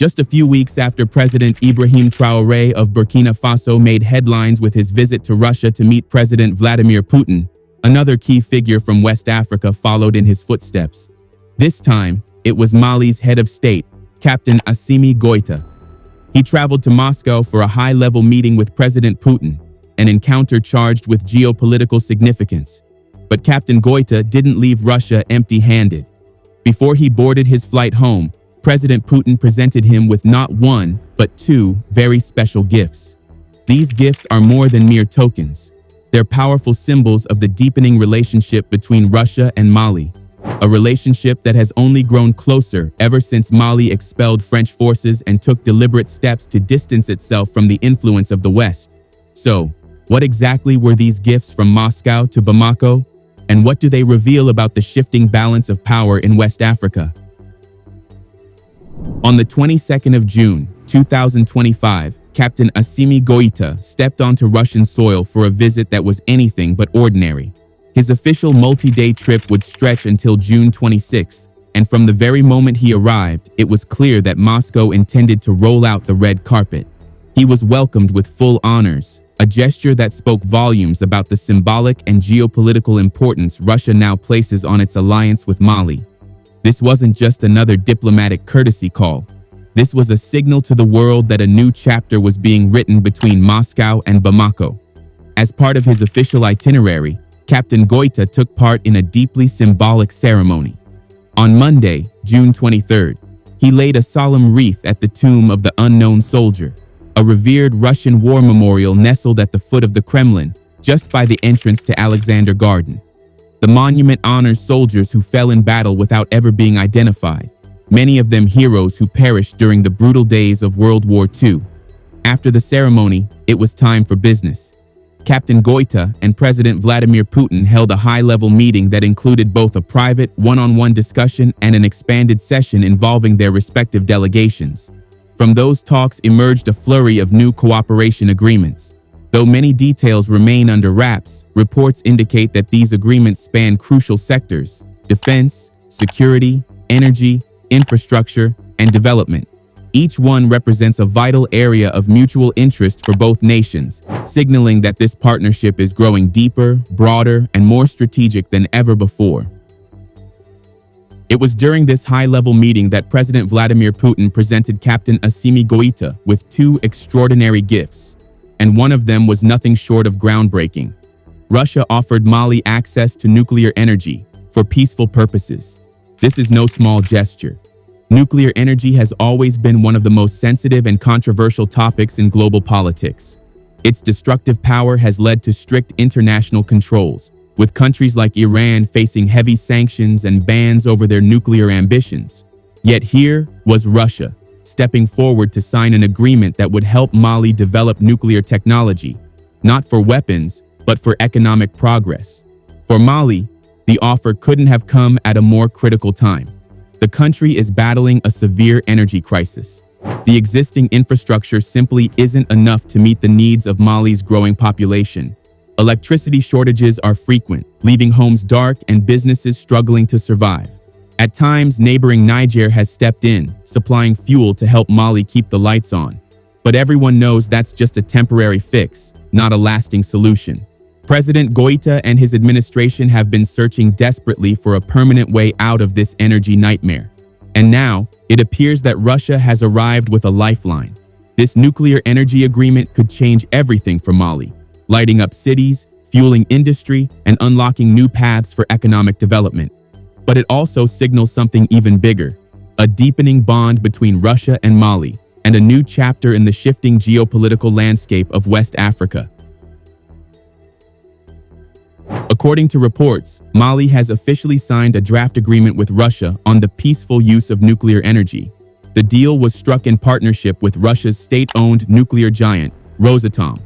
Just a few weeks after President Ibrahim Traoré of Burkina Faso made headlines with his visit to Russia to meet President Vladimir Putin, another key figure from West Africa followed in his footsteps. This time, it was Mali's head of state, Captain Assimi Goïta. He traveled to Moscow for a high-level meeting with President Putin, an encounter charged with geopolitical significance. But Captain Goïta didn't leave Russia empty-handed. Before he boarded his flight home, President Putin presented him with not one, but two very special gifts. These gifts are more than mere tokens. They're powerful symbols of the deepening relationship between Russia and Mali, a relationship that has only grown closer ever since Mali expelled French forces and took deliberate steps to distance itself from the influence of the West. So, what exactly were these gifts from Moscow to Bamako? And what do they reveal about the shifting balance of power in West Africa? On the 22nd of June, 2025, Captain Assimi Goïta stepped onto Russian soil for a visit that was anything but ordinary. His official multi-day trip would stretch until June 26th, and from the very moment he arrived, it was clear that Moscow intended to roll out the red carpet. He was welcomed with full honors, a gesture that spoke volumes about the symbolic and geopolitical importance Russia now places on its alliance with Mali. This wasn't just another diplomatic courtesy call. This was a signal to the world that a new chapter was being written between Moscow and Bamako. As part of his official itinerary, Captain Goïta took part in a deeply symbolic ceremony. On Monday, June 23rd, he laid a solemn wreath at the tomb of the unknown soldier, a revered Russian war memorial nestled at the foot of the Kremlin, just by the entrance to Alexander Garden. The monument honors soldiers who fell in battle without ever being identified, many of them heroes who perished during the brutal days of World War II. After the ceremony, it was time for business. Captain Goïta and President Vladimir Putin held a high-level meeting that included both a private, one-on-one discussion and an expanded session involving their respective delegations. From those talks emerged a flurry of new cooperation agreements. Though many details remain under wraps, reports indicate that these agreements span crucial sectors: defense, security, energy, infrastructure, and development. Each one represents a vital area of mutual interest for both nations, signaling that this partnership is growing deeper, broader, and more strategic than ever before. It was during this high-level meeting that President Vladimir Putin presented Captain Assimi Goïta with two extraordinary gifts, and one of them was nothing short of groundbreaking. Russia offered Mali access to nuclear energy for peaceful purposes. This is no small gesture. Nuclear energy has always been one of the most sensitive and controversial topics in global politics. Its destructive power has led to strict international controls, with countries like Iran facing heavy sanctions and bans over their nuclear ambitions. Yet here was Russia, stepping forward to sign an agreement that would help Mali develop nuclear technology, not for weapons, but for economic progress. For Mali, the offer couldn't have come at a more critical time. The country is battling a severe energy crisis. The existing infrastructure simply isn't enough to meet the needs of Mali's growing population. Electricity shortages are frequent, leaving homes dark and businesses struggling to survive. At times, neighboring Niger has stepped in, supplying fuel to help Mali keep the lights on. But everyone knows that's just a temporary fix, not a lasting solution. President Goïta and his administration have been searching desperately for a permanent way out of this energy nightmare. And now, it appears that Russia has arrived with a lifeline. This nuclear energy agreement could change everything for Mali, lighting up cities, fueling industry, and unlocking new paths for economic development. But it also signals something even bigger: a deepening bond between Russia and Mali, and a new chapter in the shifting geopolitical landscape of West Africa. According to reports, Mali has officially signed a draft agreement with Russia on the peaceful use of nuclear energy. The deal was struck in partnership with Russia's state-owned nuclear giant, Rosatom.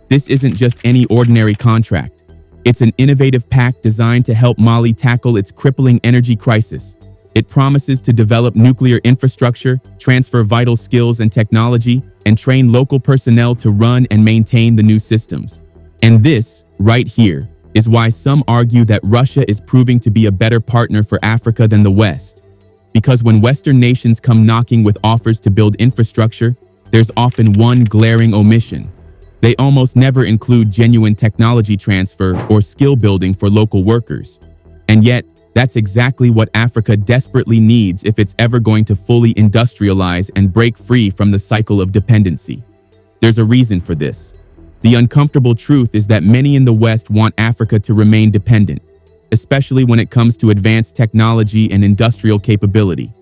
This isn't just any ordinary contract. It's an innovative pact designed to help Mali tackle its crippling energy crisis. It promises to develop nuclear infrastructure, transfer vital skills and technology, and train local personnel to run and maintain the new systems. And this, right here, is why some argue that Russia is proving to be a better partner for Africa than the West. Because when Western nations come knocking with offers to build infrastructure, there's often one glaring omission. They almost never include genuine technology transfer or skill building for local workers. And yet, that's exactly what Africa desperately needs if it's ever going to fully industrialize and break free from the cycle of dependency. There's a reason for this. The uncomfortable truth is that many in the West want Africa to remain dependent, especially when it comes to advanced technology and industrial capability.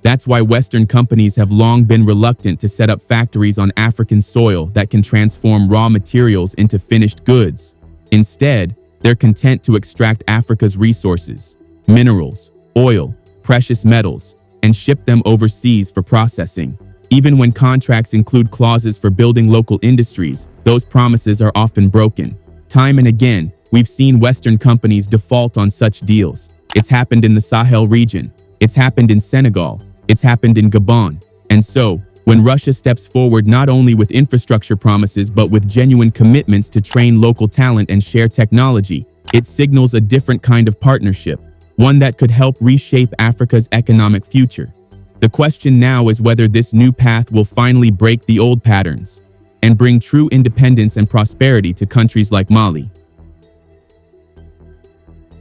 That's why Western companies have long been reluctant to set up factories on African soil that can transform raw materials into finished goods. Instead, they're content to extract Africa's resources, minerals, oil, precious metals, and ship them overseas for processing. Even when contracts include clauses for building local industries, those promises are often broken. Time and again, we've seen Western companies default on such deals. It's happened in the Sahel region. It's happened in Senegal. It's happened in Gabon. And so, when Russia steps forward not only with infrastructure promises but with genuine commitments to train local talent and share technology, it signals a different kind of partnership, one that could help reshape Africa's economic future. The question now is whether this new path will finally break the old patterns and bring true independence and prosperity to countries like Mali.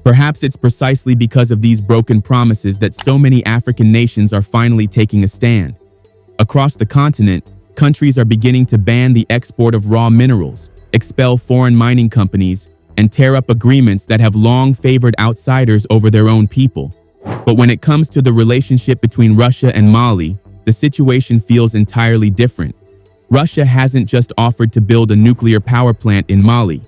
Perhaps it's precisely because of these broken promises that so many African nations are finally taking a stand. Across the continent, countries are beginning to ban the export of raw minerals, expel foreign mining companies, and tear up agreements that have long favored outsiders over their own people. But when it comes to the relationship between Russia and Mali, the situation feels entirely different. Russia hasn't just offered to build a nuclear power plant in Mali.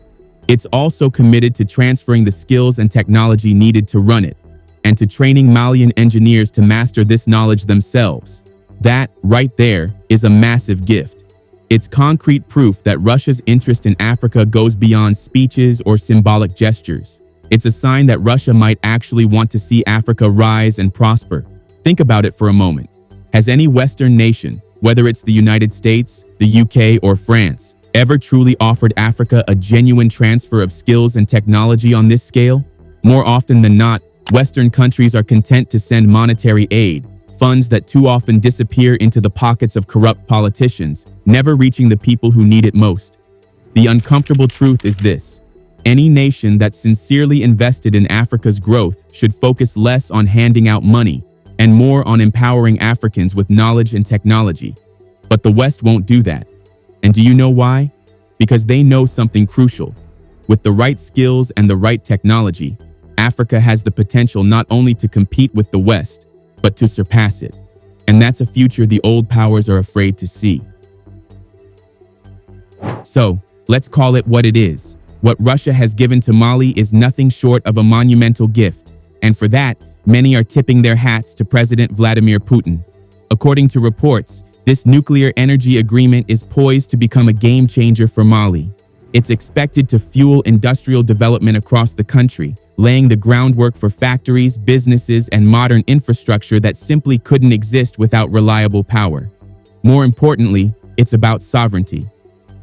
It's also committed to transferring the skills and technology needed to run it, and to training Malian engineers to master this knowledge themselves. That, right there, is a massive gift. It's concrete proof that Russia's interest in Africa goes beyond speeches or symbolic gestures. It's a sign that Russia might actually want to see Africa rise and prosper. Think about it for a moment. Has any Western nation, whether it's the United States, the UK, or France, ever truly offered Africa a genuine transfer of skills and technology on this scale? More often than not, Western countries are content to send monetary aid, funds that too often disappear into the pockets of corrupt politicians, never reaching the people who need it most. The uncomfortable truth is this: any nation that's sincerely invested in Africa's growth should focus less on handing out money and more on empowering Africans with knowledge and technology. But the West won't do that. And do you know why? Because they know something crucial. With the right skills and the right technology, Africa has the potential not only to compete with the West, but to surpass it. And that's a future the old powers are afraid to see. So, let's call it what it is. What Russia has given to Mali is nothing short of a monumental gift, and for that, many are tipping their hats to President Vladimir Putin. According to reports, this nuclear energy agreement is poised to become a game changer for Mali. It's expected to fuel industrial development across the country, laying the groundwork for factories, businesses, and modern infrastructure that simply couldn't exist without reliable power. More importantly, it's about sovereignty.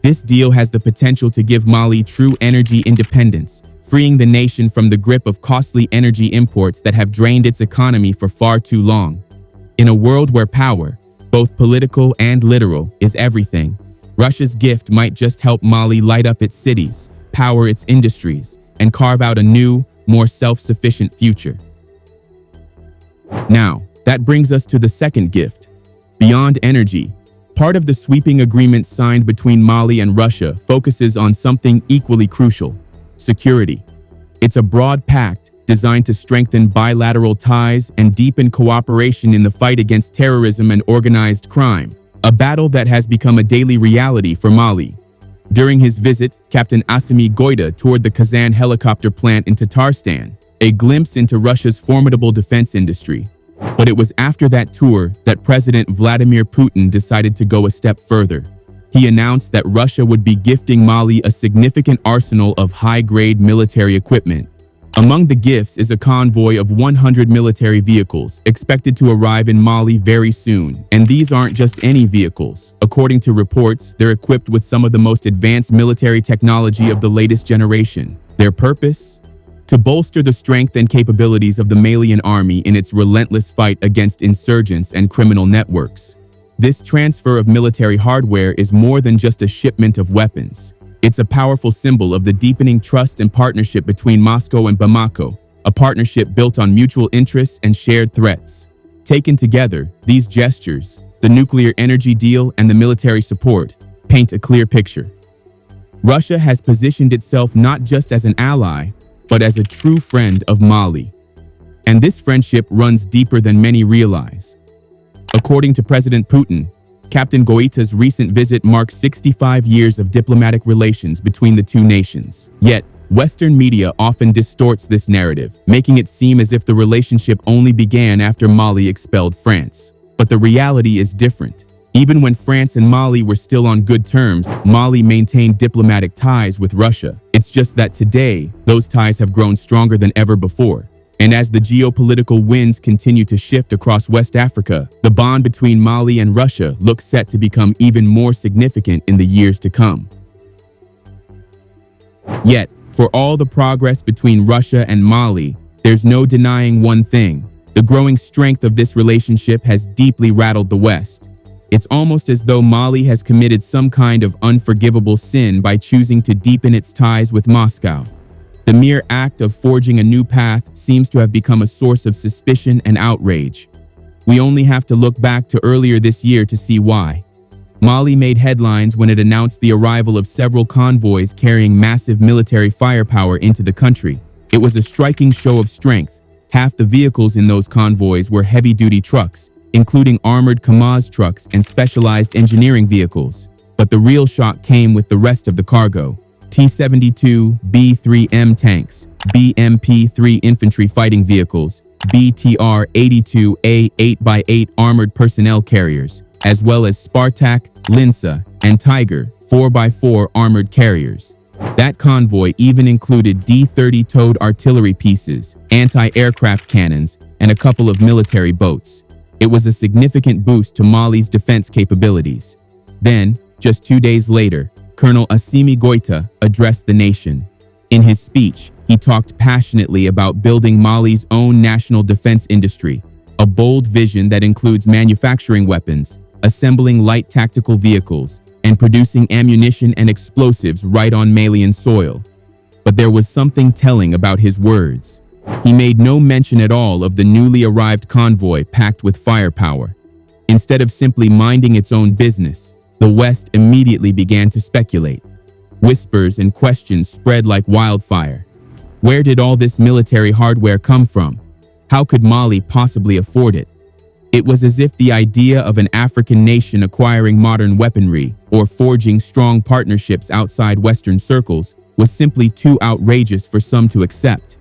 This deal has the potential to give Mali true energy independence, freeing the nation from the grip of costly energy imports that have drained its economy for far too long. In a world where power, both political and literal, is everything, Russia's gift might just help Mali light up its cities, power its industries, and carve out a new, more self-sufficient future. Now, that brings us to the second gift. Beyond energy, part of the sweeping agreement signed between Mali and Russia focuses on something equally crucial: security. It's a broad pact designed to strengthen bilateral ties and deepen cooperation in the fight against terrorism and organized crime, a battle that has become a daily reality for Mali. During his visit, Captain Assimi Goïta toured the Kazan helicopter plant in Tatarstan, a glimpse into Russia's formidable defense industry. But it was after that tour that President Vladimir Putin decided to go a step further. He announced that Russia would be gifting Mali a significant arsenal of high-grade military equipment. Among the gifts is a convoy of 100 military vehicles expected to arrive in Mali very soon. And these aren't just any vehicles. According to reports, they're equipped with some of the most advanced military technology of the latest generation. Their purpose? to bolster the strength and capabilities of the Malian army in its relentless fight against insurgents and criminal networks. This transfer of military hardware is more than just a shipment of weapons. It's a powerful symbol of the deepening trust and partnership between Moscow and Bamako, a partnership built on mutual interests and shared threats. Taken together, these gestures, the nuclear energy deal and the military support, paint a clear picture. Russia has positioned itself not just as an ally, but as a true friend of Mali. And this friendship runs deeper than many realize. According to President Putin, Captain Goïta's recent visit marks 65 years of diplomatic relations between the two nations. Yet, Western media often distorts this narrative, making it seem as if the relationship only began after Mali expelled France. But the reality is different. Even when France and Mali were still on good terms, Mali maintained diplomatic ties with Russia. It's just that today, those ties have grown stronger than ever before. And as the geopolitical winds continue to shift across West Africa, the bond between Mali and Russia looks set to become even more significant in the years to come. Yet, for all the progress between Russia and Mali, there's no denying one thing. The growing strength of this relationship has deeply rattled the West. It's almost as though Mali has committed some kind of unforgivable sin by choosing to deepen its ties with Moscow. The mere act of forging a new path seems to have become a source of suspicion and outrage. We only have to look back to earlier this year to see why. Mali made headlines when it announced the arrival of several convoys carrying massive military firepower into the country. It was a striking show of strength. Half the vehicles in those convoys were heavy-duty trucks, including armored Kamaz trucks and specialized engineering vehicles. But the real shock came with the rest of the cargo. T-72 B-3M tanks, BMP-3 infantry fighting vehicles, BTR-82A 8x8 armored personnel carriers, as well as Spartak, Linsa, and Tiger 4x4 armored carriers. That convoy even included D-30 towed artillery pieces, anti-aircraft cannons, and a couple of military boats. It was a significant boost to Mali's defense capabilities. Then, just 2 days later, Colonel Assimi Goïta addressed the nation. In his speech, he talked passionately about building Mali's own national defense industry, a bold vision that includes manufacturing weapons, assembling light tactical vehicles, and producing ammunition and explosives right on Malian soil. But there was something telling about his words. He made no mention at all of the newly arrived convoy packed with firepower. Instead of simply minding its own business, the West immediately began to speculate. Whispers and questions spread like wildfire. Where did all this military hardware come from? How could Mali possibly afford it? It was as if the idea of an African nation acquiring modern weaponry or forging strong partnerships outside Western circles was simply too outrageous for some to accept.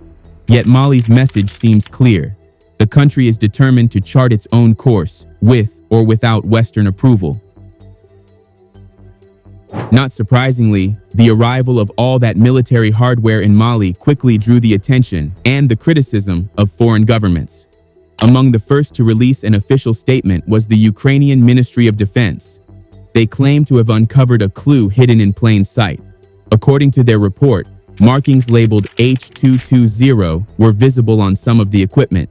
Yet Mali's message seems clear. The country is determined to chart its own course, with or without Western approval. Not surprisingly, the arrival of all that military hardware in Mali quickly drew the attention and the criticism of foreign governments. Among the first to release an official statement was the Ukrainian Ministry of Defense. They claimed to have uncovered a clue hidden in plain sight. According to their report, markings labeled H220 were visible on some of the equipment.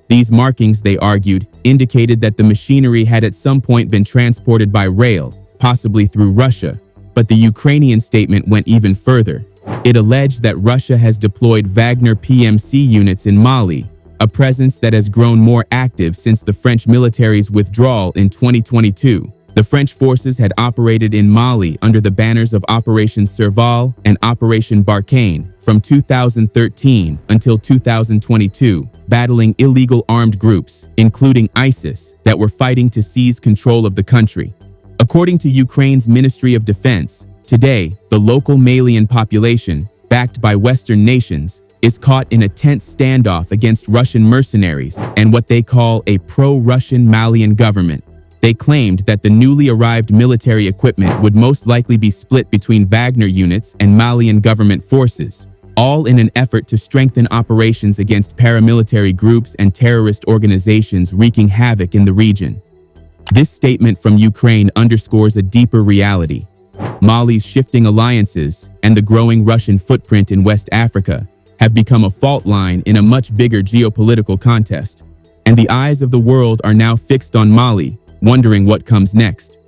These markings, they argued, indicated that the machinery had at some point been transported by rail, possibly through Russia. But the Ukrainian statement went even further. It alleged that Russia has deployed Wagner PMC units in Mali, a presence that has grown more active since the French military's withdrawal in 2022. The French forces had operated in Mali under the banners of Operation Serval and Operation Barkhane from 2013 until 2022, battling illegal armed groups, including ISIS, that were fighting to seize control of the country. According to Ukraine's Ministry of Defense, today, the local Malian population, backed by Western nations, is caught in a tense standoff against Russian mercenaries and what they call a pro-Russian Malian government. They claimed that the newly arrived military equipment would most likely be split between Wagner units and Malian government forces, all in an effort to strengthen operations against paramilitary groups and terrorist organizations wreaking havoc in the region. This statement from Ukraine underscores a deeper reality. Mali's shifting alliances and the growing Russian footprint in West Africa have become a fault line in a much bigger geopolitical contest, and the eyes of the world are now fixed on Mali, wondering what comes next.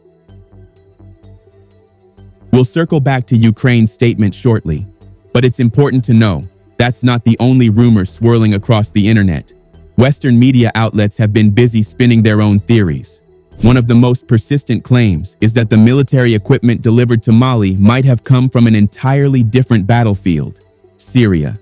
We'll circle back to Ukraine's statement shortly, but it's important to know that's not the only rumor swirling across the internet. Western media outlets have been busy spinning their own theories. One of the most persistent claims is that the military equipment delivered to Mali might have come from an entirely different battlefield, Syria.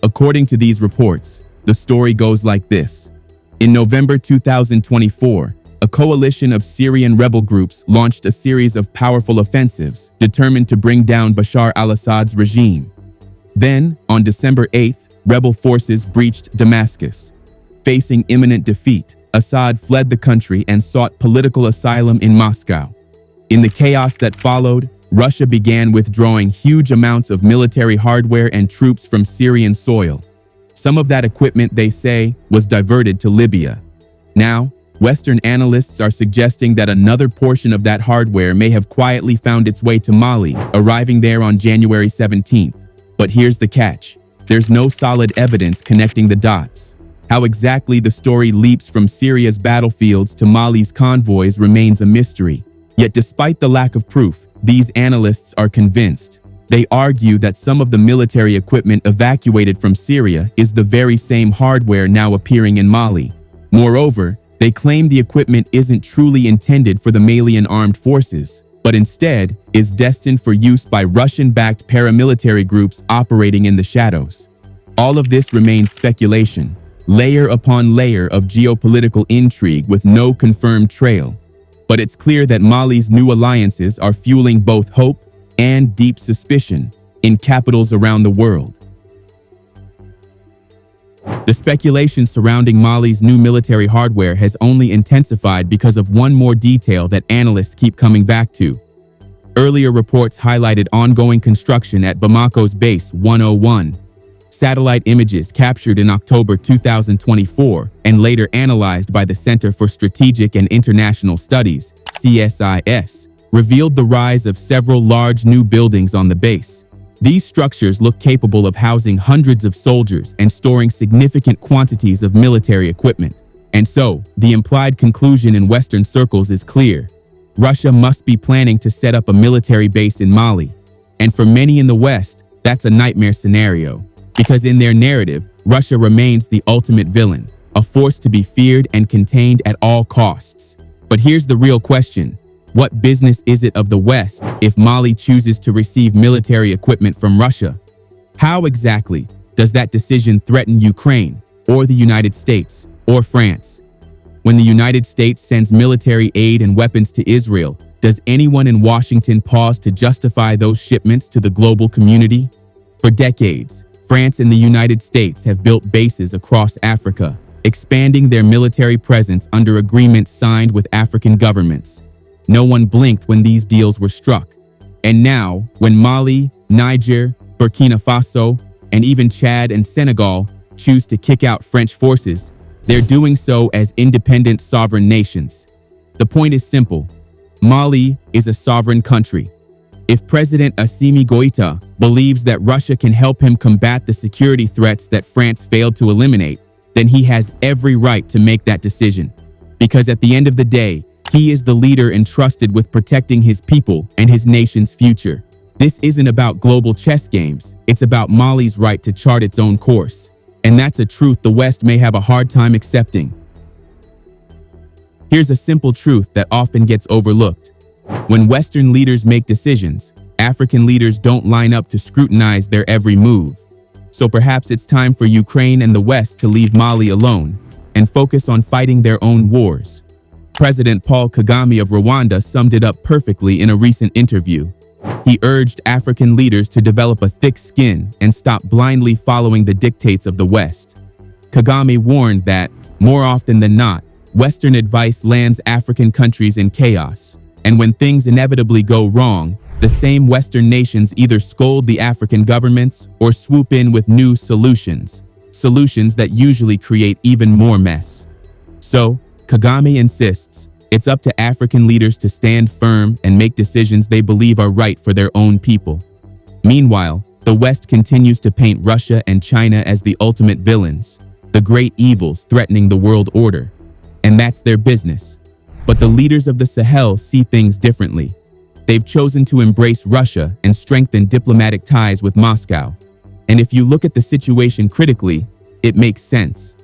According to these reports, the story goes like this. In November 2024, a coalition of Syrian rebel groups launched a series of powerful offensives determined to bring down Bashar al-Assad's regime. Then, on December 8th, rebel forces breached Damascus. Facing imminent defeat, Assad fled the country and sought political asylum in Moscow. In the chaos that followed, Russia began withdrawing huge amounts of military hardware and troops from Syrian soil. Some of that equipment, they say, was diverted to Libya. Now, Western analysts are suggesting that another portion of that hardware may have quietly found its way to Mali, arriving there on January 17th. But here's the catch. There's no solid evidence connecting the dots. How exactly the story leaps from Syria's battlefields to Mali's convoys remains a mystery. Yet despite the lack of proof, these analysts are convinced. They argue that some of the military equipment evacuated from Syria is the very same hardware now appearing in Mali. Moreover, they claim the equipment isn't truly intended for the Malian armed forces, but instead is destined for use by Russian-backed paramilitary groups operating in the shadows. All of this remains speculation, layer upon layer of geopolitical intrigue with no confirmed trail. But it's clear that Mali's new alliances are fueling both hope and deep suspicion in capitals around the world. The speculation surrounding Mali's new military hardware has only intensified because of one more detail that analysts keep coming back to. Earlier reports highlighted ongoing construction at Bamako's Base 101. Satellite images captured in October 2024 and later analyzed by the Center for Strategic and International Studies, CSIS, revealed the rise of several large new buildings on the base. These structures look capable of housing hundreds of soldiers and storing significant quantities of military equipment. And so, the implied conclusion in Western circles is clear. Russia must be planning to set up a military base in Mali. And for many in the West, that's a nightmare scenario. Because in their narrative, Russia remains the ultimate villain, a force to be feared and contained at all costs. But here's the real question. What business is it of the West if Mali chooses to receive military equipment from Russia? How exactly does that decision threaten Ukraine, or the United States, or France? When the United States sends military aid and weapons to Israel, does anyone in Washington pause to justify those shipments to the global community? For decades, France and the United States have built bases across Africa, expanding their military presence under agreements signed with African governments. No one blinked when these deals were struck. And now, when Mali, Niger, Burkina Faso, and even Chad and Senegal choose to kick out French forces, they're doing so as independent sovereign nations. The point is simple. Mali is a sovereign country. If President Assimi Goïta believes that Russia can help him combat the security threats that France failed to eliminate, then he has every right to make that decision. Because at the end of the day, he is the leader entrusted with protecting his people and his nation's future. This isn't about global chess games. It's about Mali's right to chart its own course. And that's a truth the West may have a hard time accepting. Here's a simple truth that often gets overlooked. When Western leaders make decisions, African leaders don't line up to scrutinize their every move. So perhaps it's time for Ukraine and the West to leave Mali alone and focus on fighting their own wars. President Paul Kagame of Rwanda summed it up perfectly in a recent interview. He urged African leaders to develop a thick skin and stop blindly following the dictates of the West. Kagame warned that, more often than not, Western advice lands African countries in chaos. And when things inevitably go wrong, the same Western nations either scold the African governments or swoop in with new solutions that usually create even more mess. So, Kagame insists, it's up to African leaders to stand firm and make decisions they believe are right for their own people. Meanwhile, the West continues to paint Russia and China as the ultimate villains, the great evils threatening the world order. And that's their business. But the leaders of the Sahel see things differently. They've chosen to embrace Russia and strengthen diplomatic ties with Moscow. And if you look at the situation critically, it makes sense.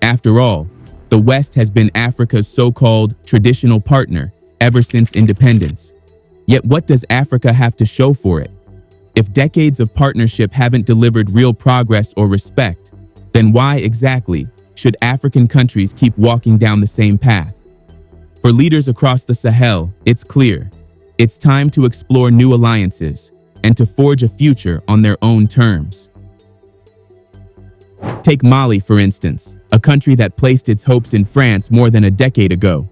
After all, the West has been Africa's so-called traditional partner ever since independence. Yet what does Africa have to show for it? If decades of partnership haven't delivered real progress or respect, then why exactly should African countries keep walking down the same path? For leaders across the Sahel, it's clear. It's time to explore new alliances and to forge a future on their own terms. Take Mali, for instance, a country that placed its hopes in France more than a decade ago.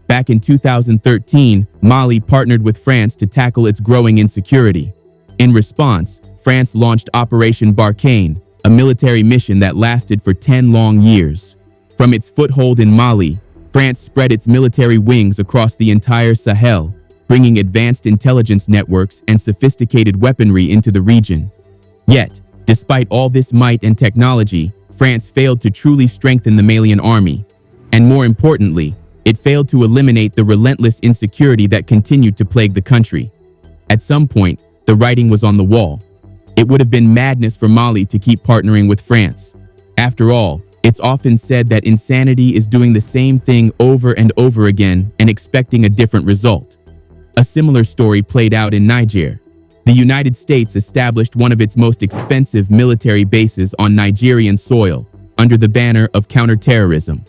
Back in 2013, Mali partnered with France to tackle its growing insecurity. In response, France launched Operation Barkhane, a military mission that lasted for 10 long years. From its foothold in Mali, France spread its military wings across the entire Sahel, bringing advanced intelligence networks and sophisticated weaponry into the region. Yet, despite all this might and technology, France failed to truly strengthen the Malian army. And more importantly, it failed to eliminate the relentless insecurity that continued to plague the country. At some point, the writing was on the wall. It would have been madness for Mali to keep partnering with France. After all, it's often said that insanity is doing the same thing over and over again and expecting a different result. A similar story played out in Niger. The United States established one of its most expensive military bases on Nigerian soil under the banner of counterterrorism.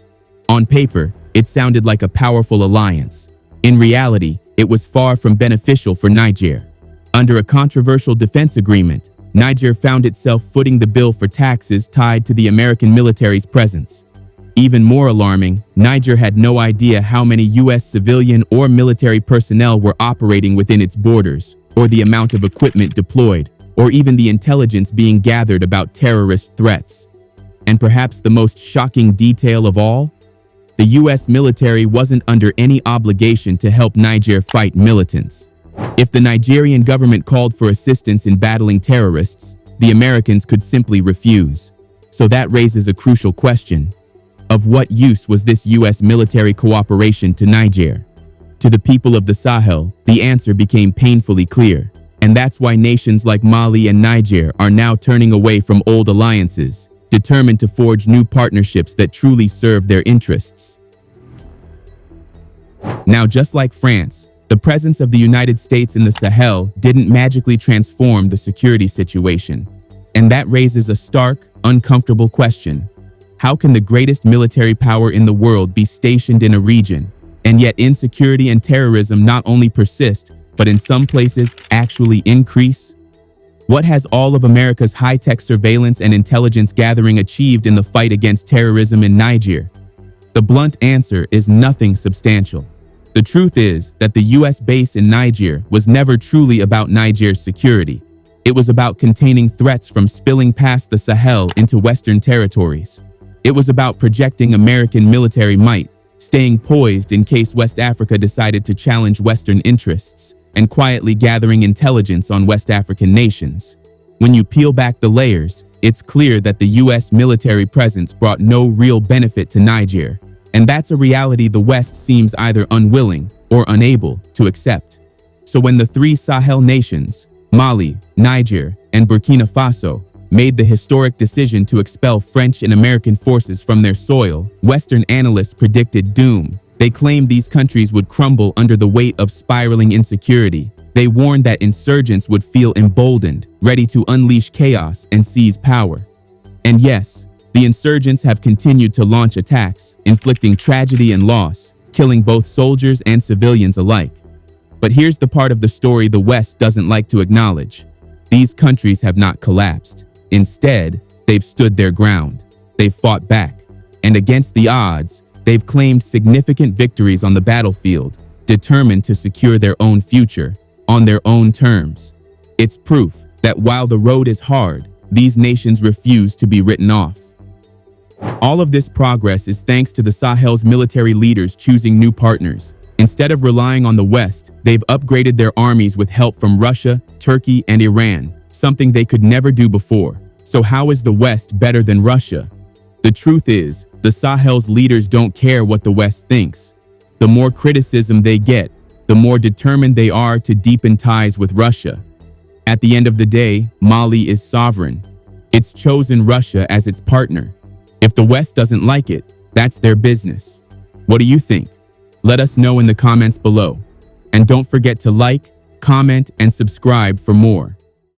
On paper, it sounded like a powerful alliance. In reality, it was far from beneficial for Niger. Under a controversial defense agreement, Niger found itself footing the bill for taxes tied to the American military's presence. Even more alarming, Niger had no idea how many U.S. civilian or military personnel were operating within its borders, or the amount of equipment deployed, or even the intelligence being gathered about terrorist threats. And perhaps the most shocking detail of all? The U.S. military wasn't under any obligation to help Niger fight militants. If the Nigerian government called for assistance in battling terrorists, the Americans could simply refuse. So that raises a crucial question. Of what use was this U.S. military cooperation to Niger? To the people of the Sahel, the answer became painfully clear. And that's why nations like Mali and Niger are now turning away from old alliances, determined to forge new partnerships that truly serve their interests. Now, just like France, the presence of the United States in the Sahel didn't magically transform the security situation. And that raises a stark, uncomfortable question. How can the greatest military power in the world be stationed in a region, and yet insecurity and terrorism not only persist, but in some places actually increase? What has all of America's high-tech surveillance and intelligence gathering achieved in the fight against terrorism in Niger? The blunt answer is nothing substantial. The truth is that the U.S. base in Niger was never truly about Niger's security. It was about containing threats from spilling past the Sahel into Western territories. It was about projecting American military might, staying poised in case West Africa decided to challenge Western interests, and quietly gathering intelligence on West African nations. When you peel back the layers, it's clear that the U.S. military presence brought no real benefit to Niger. And that's a reality the West seems either unwilling or unable to accept. So when the three Sahel nations, Mali, Niger, and Burkina Faso, made the historic decision to expel French and American forces from their soil, Western analysts predicted doom. They claimed these countries would crumble under the weight of spiraling insecurity. They warned that insurgents would feel emboldened, ready to unleash chaos and seize power. And yes, the insurgents have continued to launch attacks, inflicting tragedy and loss, killing both soldiers and civilians alike. But here's the part of the story the West doesn't like to acknowledge. These countries have not collapsed. Instead, they've stood their ground. They've fought back. And against the odds, they've claimed significant victories on the battlefield, determined to secure their own future, on their own terms. It's proof that while the road is hard, these nations refuse to be written off. All of this progress is thanks to the Sahel's military leaders choosing new partners. Instead of relying on the West, they've upgraded their armies with help from Russia, Turkey, and Iran, something they could never do before. So how is the West better than Russia? The truth is, the Sahel's leaders don't care what the West thinks. The more criticism they get, the more determined they are to deepen ties with Russia. At the end of the day, Mali is sovereign. It's chosen Russia as its partner. If the West doesn't like it, that's their business. What do you think? Let us know in the comments below. And don't forget to like, comment, and subscribe for more.